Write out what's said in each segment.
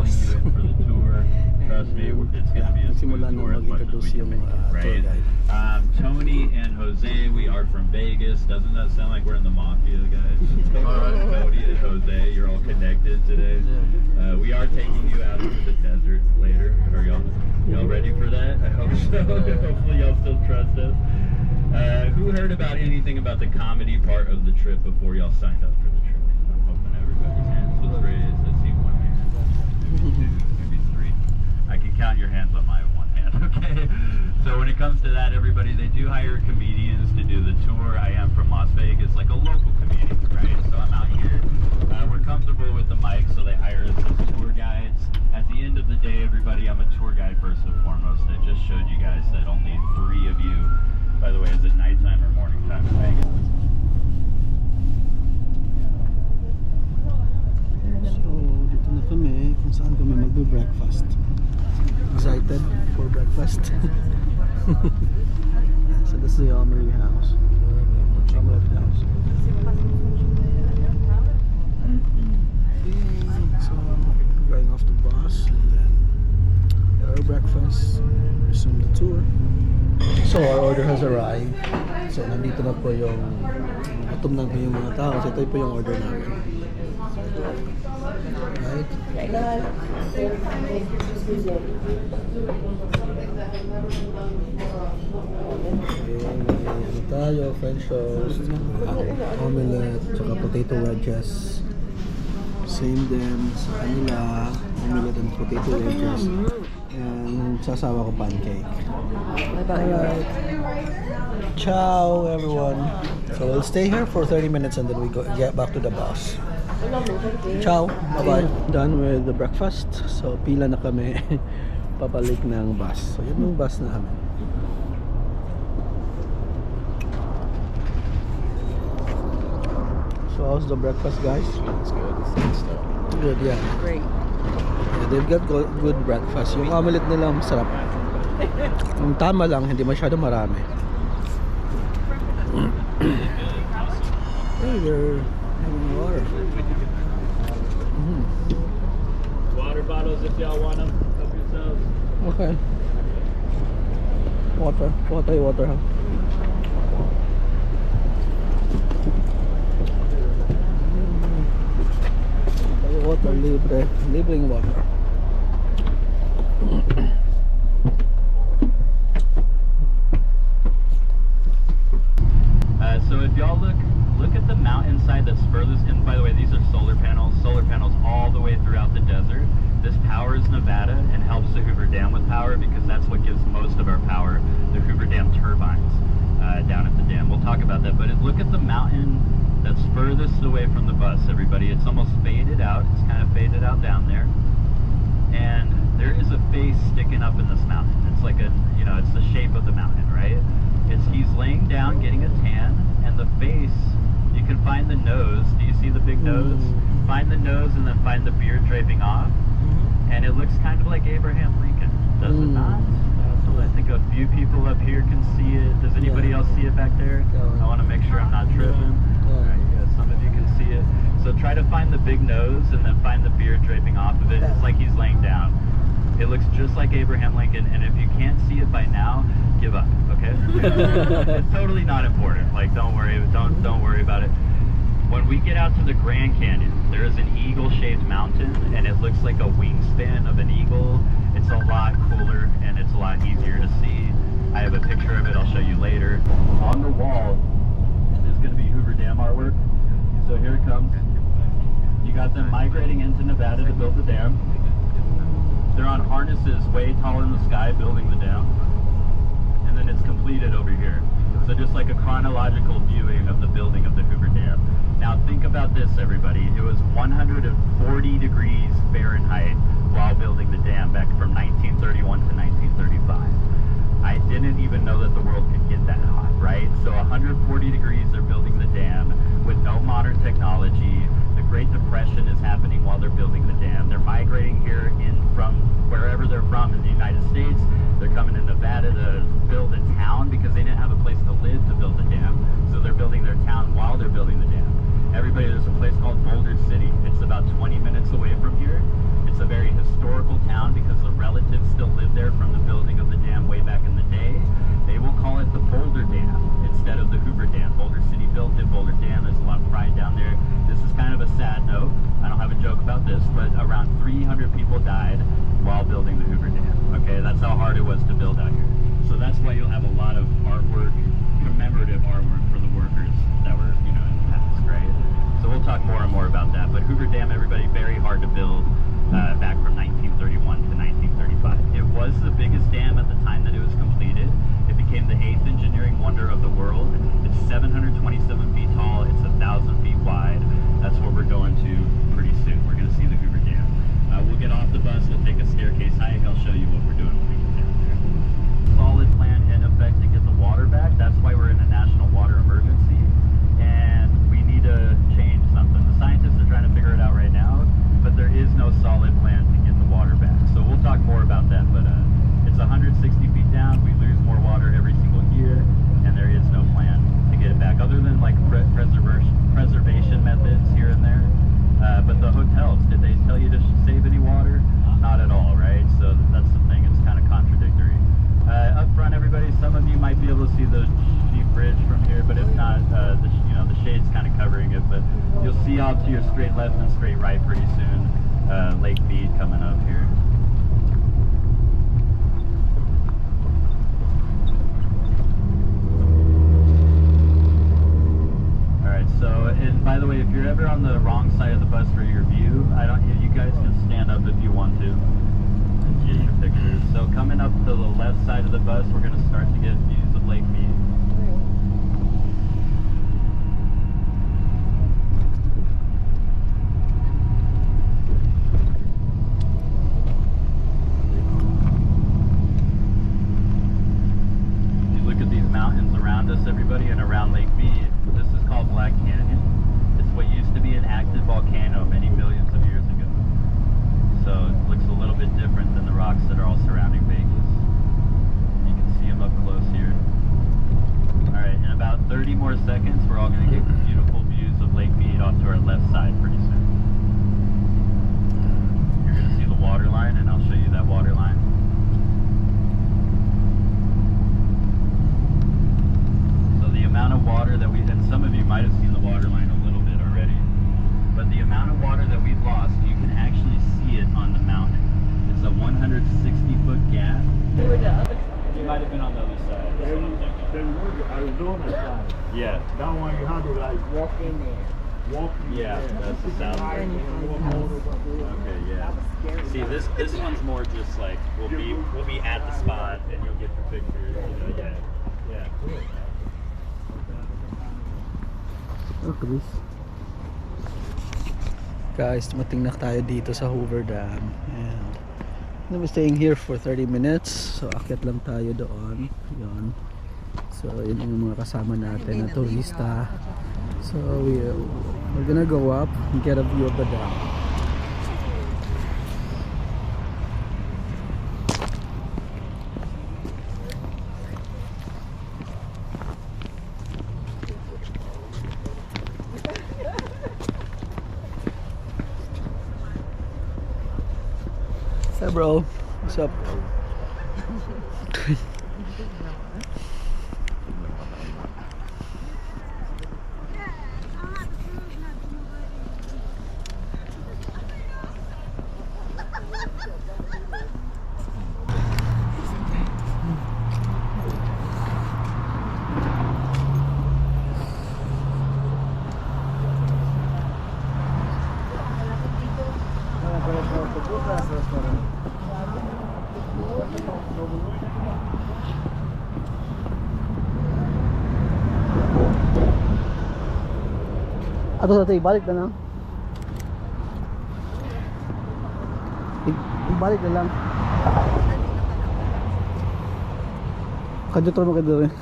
bus. you in for the tour. Trust me, it's going to be a smooth tour as much as we can make it, right? Tony and Jose, we are from Vegas. Doesn't that sound like we're in the mafia, guys? Tony and Jose, you're all connected today. We are taking you out into the desert later. Are y'all ready for that? I hope so. Hopefully y'all still trust us. Who heard about anything about the comedy part of the trip before y'all signed up for the trip? I'm hoping everybody's hands was raised. I see one hand. Maybe two, maybe three. I can count your hands on my one hand, okay? So when it comes to that, everybody, they do hire comedians to do the tour. I am from Las Vegas, like a local comedian, right? So I'm out here. We're comfortable with the mic, so they hire us as tour guides. At the end of the day, everybody, I'm a tour guide first and foremost. I just showed you guys that only 3 of you. By the way, is it nighttime or morning time in Vegas? So, dito na kami kung saan kami magbe-breakfast. Excited for breakfast. So this is the Omelet house. Omelet house. So, going off the bus and then get our breakfast, resume the tour. So our order has arrived. So nandito na po yung gutom na po yung mga tao. So ito po yung order namin. Right? Ano tayo? French toast, omelette, tsaka potato wedges. Same din sa kanila. Omelette and potato wedges. And sasawa ko pancake. Alright. Ciao everyone. So we'll stay here for 30 minutes and then we get back to the bus. Ciao. Bye-bye. Done with the breakfast. So pila na kami papalik ng bus. So yun yung bus namin. So how's the breakfast, guys? It's good. It's good, yeah. Great. Yeah, they've got good breakfast. Yung omelette nila masarap. Yung tama lang, hindi masyado marami. Hey, they're having water. Water bottles if y'all want them. Help yourselves. Okay. Water, huh? Water, libreng water. So if y'all look at the mountainside that's furthest, and by the way, these are solar panels all the way throughout the desert. This powers Nevada and helps the Hoover Dam with power because that's what gives most of our power, the Hoover Dam turbines down at the dam. We'll talk about that, but look at the mountain that's furthest away from the bus, everybody. It's almost faded out. It's kind of faded out down there. And there is a face sticking up in this mountain. It's like it's the shape of the mountain, right? He's laying down getting a tan, and the face, you can find the nose. Do you see the big nose? Find the nose and then find the beard draping off. And it looks kind of like Abraham Lincoln, does it not? So I think a few people up here can see it. Does anybody else see it back there? I want to make sure I'm not tripping. Alright, yeah, some of you can see it. So try to find the big nose and then find the beard draping off of it. It's like he's laying down. It looks just like Abraham Lincoln, and if you can't see it by now, give up, okay? It's totally not important. Like, don't worry about it. When we get out to the Grand Canyon, there is an eagle-shaped mountain, and it looks like a wingspan of an eagle. It's a lot cooler, and it's a lot easier to see. I have a picture of it I'll show you later. On the wall is going to be Hoover Dam artwork. So here it comes. You got them migrating into Nevada to build the dam. They're on harnesses way tall in the sky building the dam. And then it's completed over here. So just like a chronological viewing of the building of the Hoover Dam. Now think about this, everybody. It was 140 degrees Fahrenheit while building the dam back from 1931 to 1935. I didn't even know that the world could get that hot, right? So 140 degrees, they're building the dam with no modern technology. The Great Depression is happening while they're building the dam. They're migrating here in from wherever they're from in the United States. They're coming to Nevada to build a town because they didn't have a place to live to build the dam. So they're building their town while they're building the dam. Everybody, there's a place called Boulder City. It's about 20 minutes away from here. It's a very historic but around 300 people died while building the Hoover Dam. Okay, that's how hard it was to build out here. So that's why you'll have a lot of artwork, commemorative artwork for the workers that were, you know, in the past, right? So we'll talk more and more about that. But Hoover Dam, everybody, very hard to build back from 1931 to 1935. It was the biggest dam at the time that it was completed. It became the 8th engineering wonder of the world. It's 727 feet tall. It's 1,000 feet wide. That's what we're going to pretty soon. We're going to see the Hoover Dam. We'll get off the bus. We'll take a staircase hike. I'll show you what we're doing when we get down there. Solid plan in effect to get the water back. That's why we're in a national water emergency. And we need to change something. The scientists are trying to figure it out right now, but there is no solid plan to get the water back. So we'll talk more about that, but it's 160 feet down. We lose more water every single year, and there is no plan to get it back, other than like preservation methods here and there. But the hotels, did they tell you to save any water? Not at all, right? So that's the thing. It's kind of contradictory. Up front, everybody, some of you might be able to see the Sheep Bridge from here, but if not, the shade's kind of covering it. But you'll see off to your straight left and straight right pretty soon. Lake Mead coming up here. So, and by the way, if you're ever on the wrong side of the bus for your view, you guys can stand up if you want to and get your pictures. So coming up to the left side of the bus, we're going to start to get views of Lake Mead. You look at these mountains around us, everybody, and around Lake Mead. This is called Black Canyon. It's what used to be an active volcano many millions of years ago. So it looks a little bit different than the rocks that are all surrounding Vegas. You can see them up close here. Alright, in about 30 more seconds, we're all going to get beautiful views of Lake Mead off to our left side pretty soon. You're going to see the water line, and I'll show you that water line. Amount of water that and some of you might have seen the water line a little bit already, but the amount of water that we've lost, you can actually see it on the mountain. It's a 160-foot gap. We were the other side. You might have been on the other side. They were the Arizona side. Yeah. That one you had to like Walk in there. walk. Yeah, that's the south. Okay, yeah. See, this one's more just like we'll be at the spot and you'll get the pictures. You know, yeah. Okay. Guys, dumating na tayo dito sa Hoover Dam, and we're staying here for 30 minutes. So akyat lang tayo doon. Yun. So yun yung mga kasama natin na turista. So we're gonna go up and get a view of the dam. Hey bro, what's up? Ato sa tayo, balik na lang. Balik na lang. Kadyo mo kadyo rin.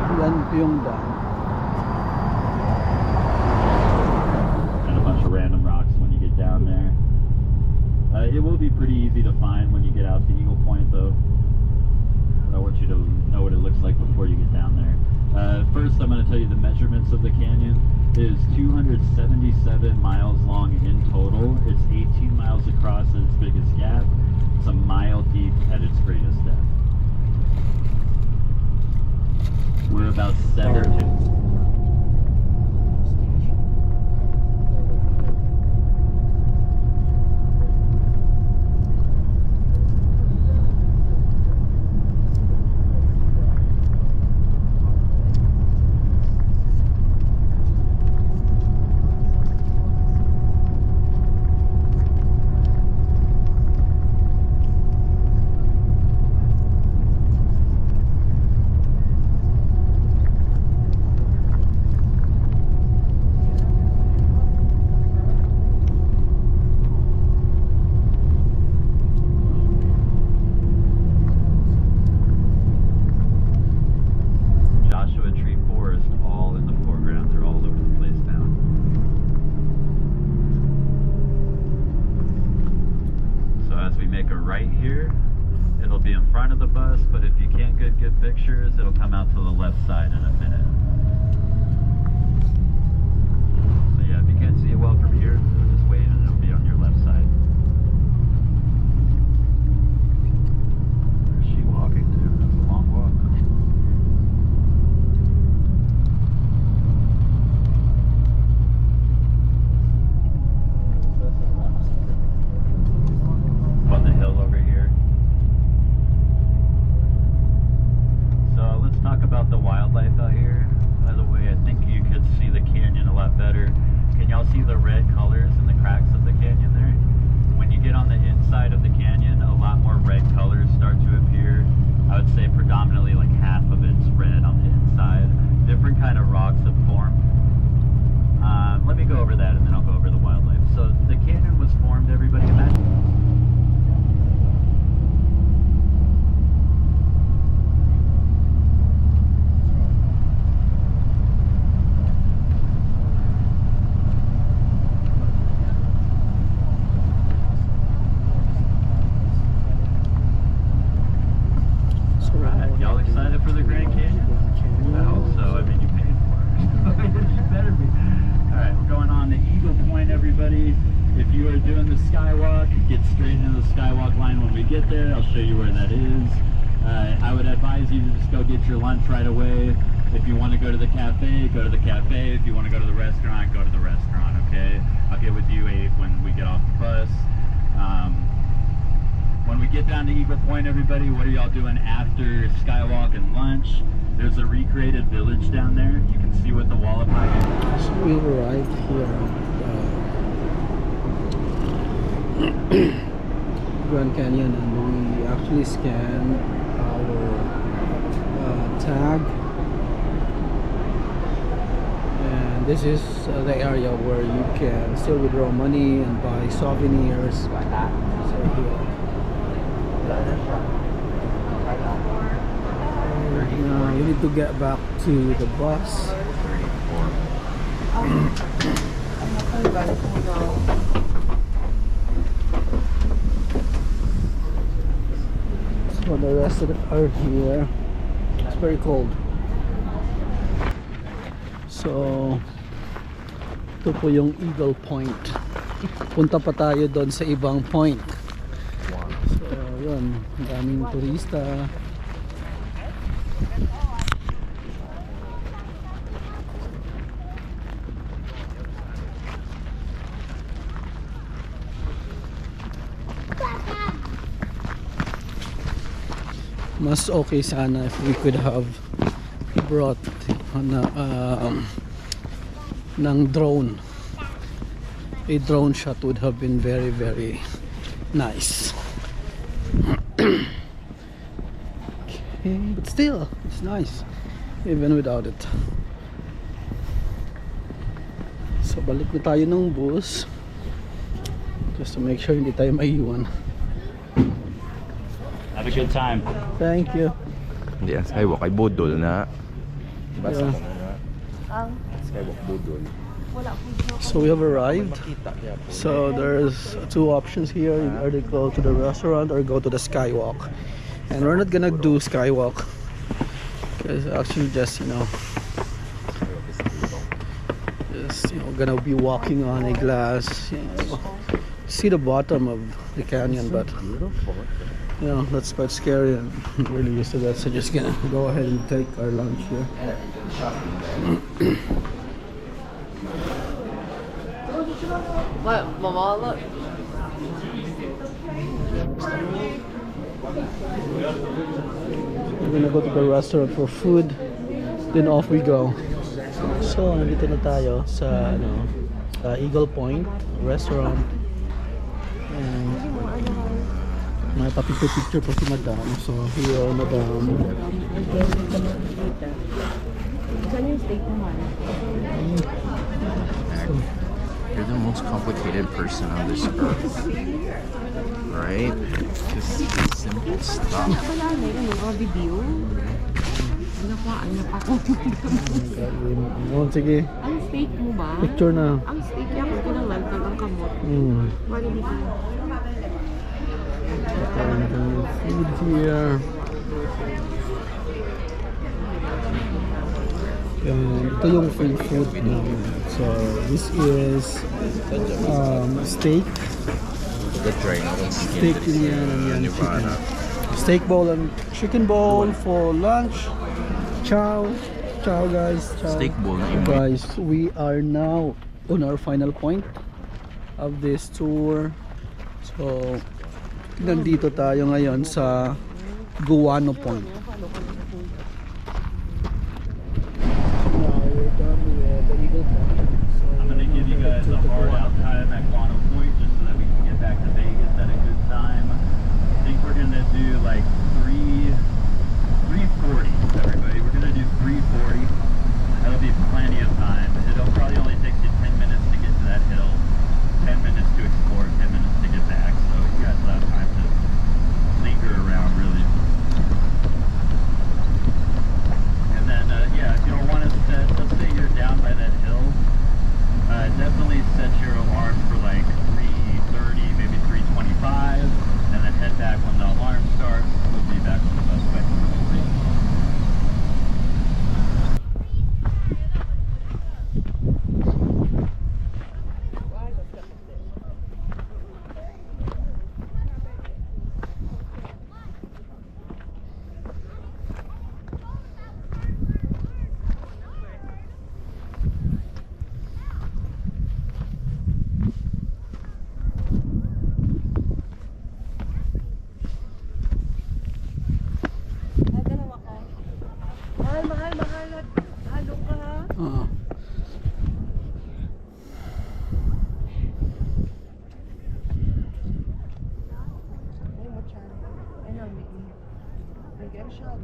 Yan yung dam. And a bunch of random rocks when you get down there. It will be pretty easy to find when you get out to Eagle Point though. But I want you to know what it looks like before you get down there. First, I'm going to tell you the measurements of the canyon. It is 277 miles long in total. It's 18 miles across at its biggest gap. It's a mile deep at its greatest depth. We're about 7 pictures, it'll come out to the left side in a minute. So yeah, if you can't see it well from here, just wait and it'll be on your left side. Where's she walking to? That's a long walk. On the hill over here. Talk about the wildlife out here. By the way, I think you could see the canyon a lot better. Can y'all see the red colors in the cracks of the canyon there? When you get on the inside of the canyon, a lot more red colors start to appear. I would say predominantly like half of it's red on the inside. Different kind of rocks have formed. Let me go over that and then I'll go over the wildlife. So the canyon was formed, everybody imagine. Y'all excited for the Grand Canyon? I hope so. I mean, you paid for it. You better be. Alright, we're going on to Eagle Point, everybody. If you are doing the skywalk, get straight into the skywalk line when we get there. I'll show you where that is. I would advise you to just go get your lunch right away. If you want to go to the cafe, go to the cafe. If you want to go to the restaurant, go to the restaurant, okay? I'll get with you, Abe, when we get off the bus. When we get down to Eagle Point, everybody, what are y'all doing after Skywalk and lunch? There's a recreated village down there. You can see what the Yavapai is. So we were right here at Grand Canyon, and we actually scanned our tag. And this is the area where you can still withdraw money and buy souvenirs. So here. Now you need to get back to the bus. So the rest of it are here. It's very cold. So ito po yung Eagle Point. Punta pa tayo doon sa ibang point. So yun, daming turista. Mas okay sana if we could have brought ng drone. A drone shot would have been very, very nice. Okay, but still, it's nice even without it. So balik na tayo ng bus just to make sure hindi tayo maiiwan. Have a good time. Thank you. Yes, ay wakay budol na. Basa Yeah. mo na nga. Skywalk budol. So we have arrived. So there's two options here. You either go to the restaurant or go to the skywalk. And we're not gonna do skywalk because actually just gonna be walking on a glass. See the bottom of the canyon, but that's quite scary and I'm really used to that. So just gonna go ahead and take our lunch here. What, Mama, look. We're gonna go to the restaurant for food, then off we go. So, nandito na tayo sa Eagle Point Restaurant. And may papicture po si Madam. So, here, Madam. Can you steak naman? You're the most complicated person on this earth. Right? Just simple stuff. Wala na yung video. Nakuhaan na ako. Sige. Ang steak mo ba? Picture na. Ang steak yan, kung kinalantag ang kamot. Wala dito. Food here. Ito yung free food namin. So this is steak. The drain of Steak and chicken. Steak bowl and chicken bowl for lunch. Ciao. Ciao guys. Ciao. Steak bowl na yun. Guys, we are now on our final point of this tour. So nandito tayo ngayon sa Guano Point. I'm going to give you guys a hard out time at Guano Point just so that we can get back to Vegas at a good time. I think we're going to do like 3:40, everybody. We're going to do 3:40. That'll be plenty of time. It'll probably only take you 10 minutes to get to that hill, 10 minutes to explore, 10 minutes to get back. So you guys will have time to linger around, really. And then, yeah, if you don't want to set, let's say you're down by that hill, definitely set your alarm for like 3:30, maybe 3:25, and then head back when the alarm starts. We'll be back on the bus by 3:40. Again, shall